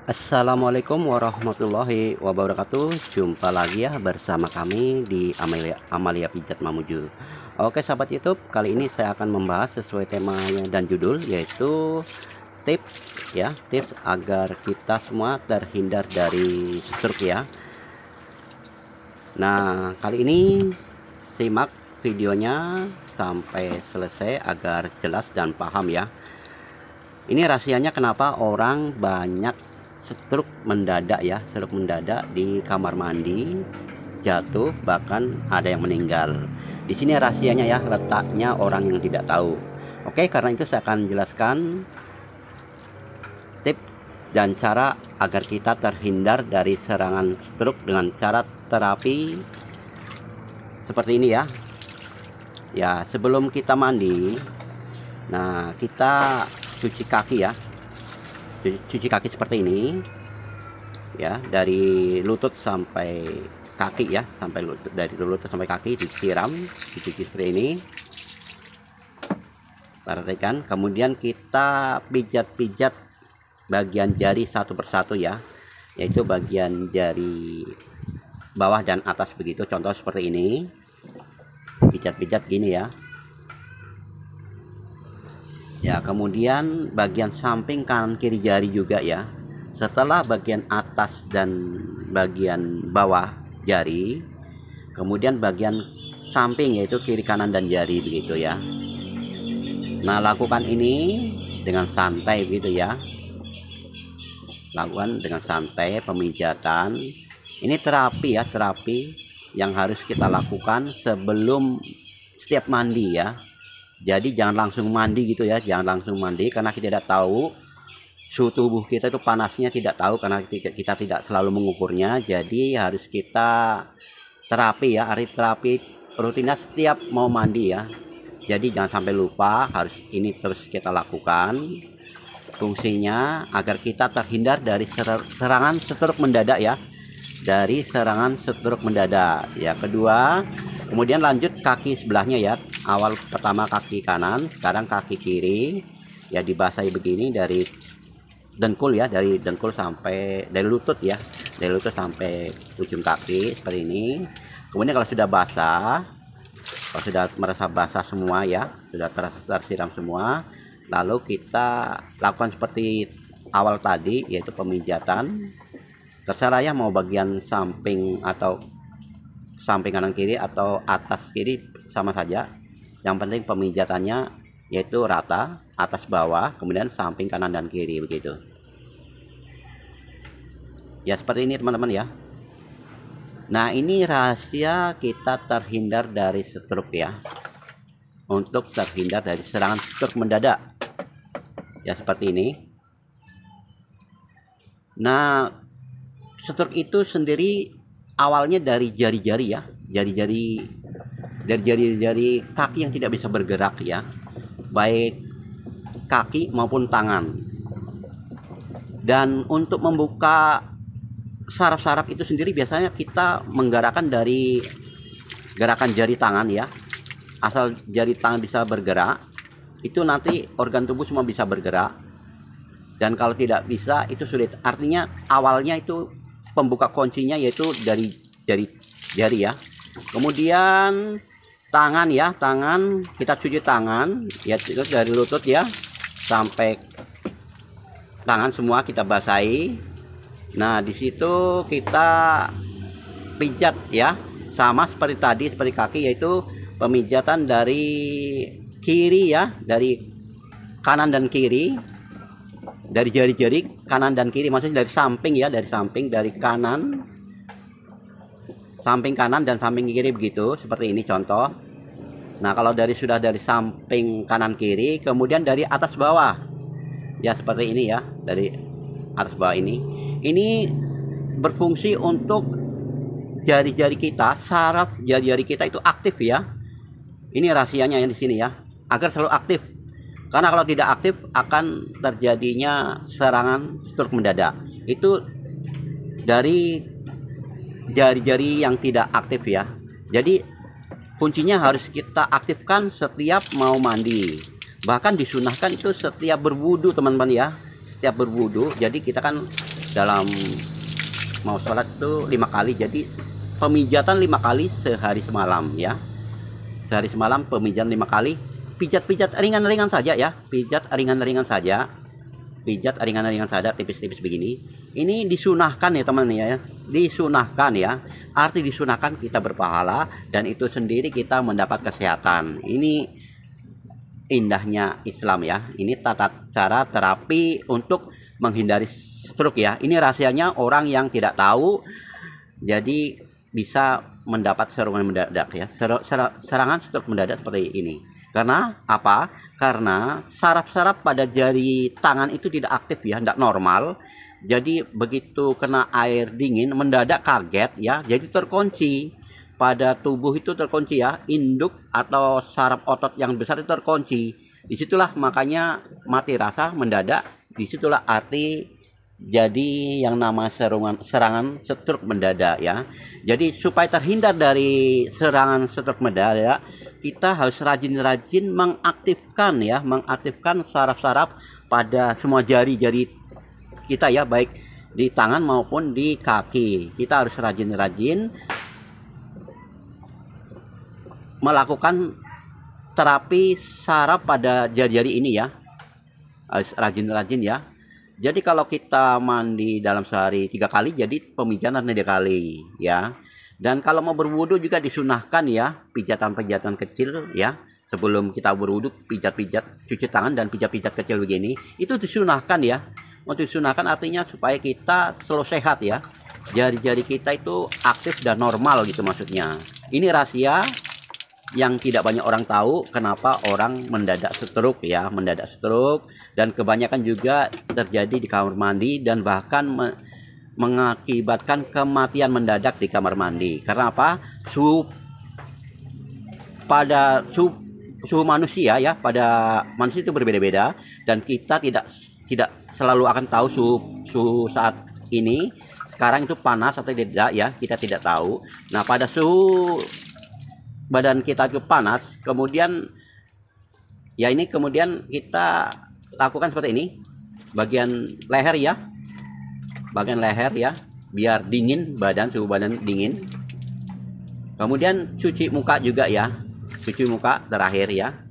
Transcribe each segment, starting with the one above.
Assalamualaikum warahmatullahi wabarakatuh. Jumpa lagi ya bersama kami di Amalia Pijat Mamuju. Oke sahabat YouTube, kali ini saya akan membahas sesuai temanya dan judul, yaitu tips agar kita semua terhindar dari stroke ya. Nah, kali ini simak videonya sampai selesai agar jelas dan paham ya. Ini rahasianya kenapa orang banyak stroke mendadak ya, stroke mendadak di kamar mandi, jatuh, bahkan ada yang meninggal. Di sini rahasianya ya, letaknya orang yang tidak tahu. Oke, karena itu saya akan jelaskan tips dan cara agar kita terhindar dari serangan stroke dengan cara terapi seperti ini ya. Ya, sebelum kita mandi, nah kita cuci kaki ya, cuci kaki seperti ini ya, dari lutut sampai kaki ya, sampai lutut, dari lutut sampai kaki disiram, dicuci seperti ini, perhatikan. Kemudian kita pijat-pijat bagian jari satu persatu ya, yaitu bagian jari bawah dan atas begitu, contoh seperti ini, pijat-pijat gini ya. Ya, kemudian bagian samping kanan kiri jari juga ya. Setelah bagian atas dan bagian bawah jari, kemudian bagian samping yaitu kiri kanan dan jari begitu ya. Nah, lakukan ini dengan santai begitu ya. Lakukan dengan santai pemijatan. Ini terapi ya, terapi yang harus kita lakukan sebelum setiap mandi ya. Jadi jangan langsung mandi gitu ya, jangan langsung mandi karena kita tidak tahu suhu tubuh kita itu panasnya, tidak tahu karena kita tidak selalu mengukurnya. Jadi harus kita terapi ya, terapi rutinitas setiap mau mandi ya. Jadi jangan sampai lupa, harus ini terus kita lakukan. Fungsinya agar kita terhindar dari serangan stroke mendadak ya, dari serangan stroke mendadak ya. Kedua, kemudian lanjut kaki sebelahnya ya. Awal pertama kaki kanan, sekarang kaki kiri ya, dibasahi begini dari dengkul ya, dari dengkul sampai dari lutut ya, dari lutut sampai ujung kaki seperti ini. Kemudian kalau sudah basah, kalau sudah merasa basah semua ya, sudah tersiram semua, lalu kita lakukan seperti awal tadi, yaitu pemijatan. Terserah ya, mau bagian samping atau samping kanan kiri atau atas kiri sama saja. Yang penting pemijatannya yaitu rata, atas bawah, kemudian samping kanan dan kiri begitu. Ya seperti ini teman-teman ya. Nah, ini rahasia kita terhindar dari stroke ya. Untuk terhindar dari serangan stroke mendadak. Ya seperti ini. Nah, stroke itu sendiri awalnya dari jari-jari ya, dari jari-jari kaki yang tidak bisa bergerak ya, baik kaki maupun tangan. Dan untuk membuka saraf-saraf itu sendiri biasanya kita menggerakkan dari gerakan jari tangan ya. Asal jari tangan bisa bergerak, itu nanti organ tubuh semua bisa bergerak. Dan kalau tidak bisa itu sulit. Artinya awalnya itu pembuka kuncinya yaitu dari jari ya. Kemudian tangan ya, tangan kita cuci tangan ya, itu dari lutut ya sampai tangan semua kita basahi. Nah, di situ kita pijat ya, sama seperti tadi, seperti kaki, yaitu pemijatan dari kiri ya, dari kanan dan kiri, dari jari-jari kanan dan kiri, maksudnya dari samping ya, dari samping, dari kanan, samping kanan dan samping kiri begitu, seperti ini contoh. Nah, kalau sudah dari samping kanan kiri, kemudian dari atas bawah ya, seperti ini ya, dari atas bawah ini berfungsi untuk jari-jari kita, saraf jari-jari kita itu aktif ya. Ini rahasianya yang di sini ya, agar selalu aktif. Karena kalau tidak aktif akan terjadinya serangan stroke mendadak. Itu dari jari-jari yang tidak aktif ya. Jadi kuncinya harus kita aktifkan setiap mau mandi. Bahkan disunahkan itu setiap berwudu teman-teman ya, setiap berwudu. Jadi kita kan dalam mau sholat itu 5 kali. Jadi pemijatan 5 kali sehari semalam ya. Sehari semalam pemijatan 5 kali. Pijat-pijat ringan-ringan saja ya. Pijat ringan-ringan saja. Pijat ringan-ringan saja, tipis-tipis begini. Ini disunahkan ya teman ya. Disunahkan ya. Arti disunahkan kita berpahala dan itu sendiri kita mendapat kesehatan. Ini indahnya Islam ya. Ini tata cara terapi untuk menghindari stroke ya. Ini rahasianya orang yang tidak tahu jadi bisa mendapat serangan mendadak ya. Serangan stroke mendadak seperti ini. Karena apa? Karena saraf-saraf pada jari tangan itu tidak aktif ya, tidak normal. Jadi begitu kena air dingin mendadak kaget ya, jadi terkunci pada tubuh itu terkunci ya, induk atau saraf otot yang besar itu terkunci. Disitulah makanya mati rasa mendadak. Disitulah arti jadi yang nama serangan stroke mendadak ya. Jadi supaya terhindar dari serangan stroke mendadak, kita harus rajin-rajin mengaktifkan ya, mengaktifkan saraf-saraf pada semua jari-jari kita ya, baik di tangan maupun di kaki. Kita harus rajin-rajin melakukan terapi saraf pada jari-jari ini ya. Harus rajin-rajin ya. Jadi kalau kita mandi dalam sehari 3 kali, jadi pemijatan 3 kali ya. Dan kalau mau berwudu juga disunahkan ya, pijatan-pijatan kecil ya. Sebelum kita berwudu, pijat-pijat, cuci tangan dan pijat-pijat kecil begini, itu disunahkan ya. Untuk disunahkan artinya supaya kita selalu sehat ya. Jari-jari kita itu aktif dan normal gitu maksudnya. Ini rahasia yang tidak banyak orang tahu kenapa orang mendadak stroke ya, mendadak stroke, dan kebanyakan juga terjadi di kamar mandi dan bahkan mengakibatkan kematian mendadak di kamar mandi. Karena apa? Suhu manusia ya, pada manusia itu berbeda-beda dan kita tidak selalu akan tahu suhu saat ini sekarang itu panas atau tidak ya, kita tidak tahu. Nah, pada suhu badan kita itu panas, kemudian ya ini kemudian kita lakukan seperti ini, bagian leher ya, biar dingin badan, suhu badan dingin. Kemudian cuci muka juga ya, cuci muka terakhir ya.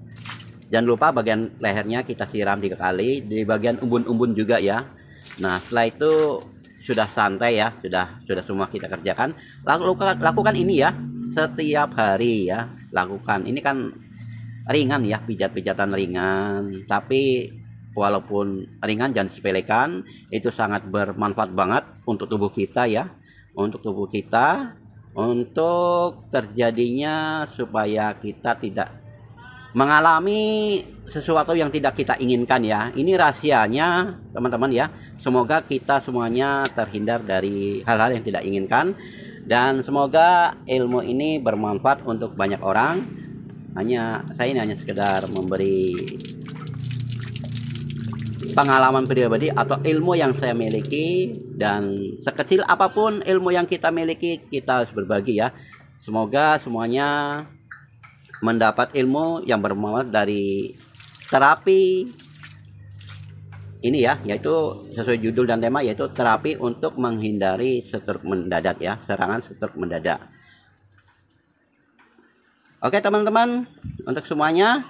Jangan lupa bagian lehernya kita siram 3 kali, di bagian umbun-umbun juga ya. Nah, setelah itu sudah santai ya, sudah semua kita kerjakan. Lakukan ini ya setiap hari ya, lakukan. Ini kan ringan ya, pijat-pijatan ringan, tapi walaupun ringan jangan sepelekan, itu sangat bermanfaat banget untuk tubuh kita ya, untuk tubuh kita, untuk terjadinya supaya kita tidak mengalami sesuatu yang tidak kita inginkan ya. Ini rahasianya teman-teman ya. Semoga kita semuanya terhindar dari hal-hal yang tidak inginkan. Dan semoga ilmu ini bermanfaat untuk banyak orang. Saya ini hanya sekedar memberi pengalaman pribadi atau ilmu yang saya miliki. Dan sekecil apapun ilmu yang kita miliki, kita harus berbagi ya. Semoga semuanya mendapat ilmu yang bermanfaat dari terapi ini ya, yaitu sesuai judul dan tema, yaitu terapi untuk menghindari stroke mendadak ya, serangan stroke mendadak. Oke teman-teman, untuk semuanya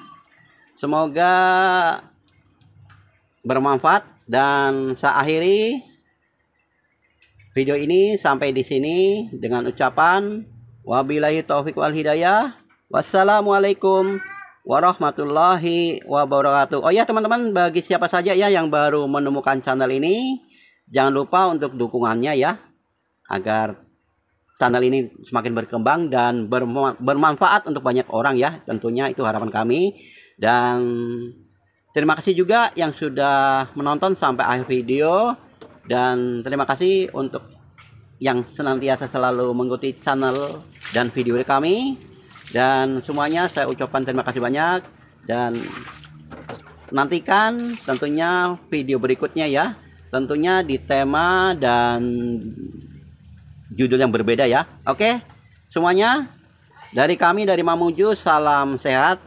semoga bermanfaat, dan saya akhiri video ini sampai di sini dengan ucapan wabillahi taufik wal hidayah. Wassalamualaikum warahmatullahi wabarakatuh. Oh ya teman-teman, bagi siapa saja ya yang baru menemukan channel ini, jangan lupa untuk dukungannya ya, agar channel ini semakin berkembang dan bermanfaat untuk banyak orang ya, tentunya itu harapan kami. Dan terima kasih juga yang sudah menonton sampai akhir video, dan terima kasih untuk yang senantiasa selalu mengikuti channel dan video kami. Dan semuanya saya ucapkan terima kasih banyak, dan nantikan tentunya video berikutnya ya, tentunya di tema dan judul yang berbeda ya. Oke semuanya, dari kami dari Mamuju, salam sehat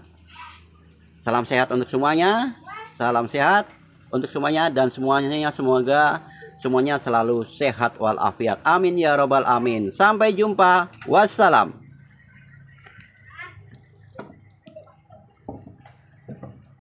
untuk semuanya, salam sehat untuk semuanya, dan semuanya semoga semuanya selalu sehat walafiat. Amin ya robbal amin. Sampai jumpa. Wassalam.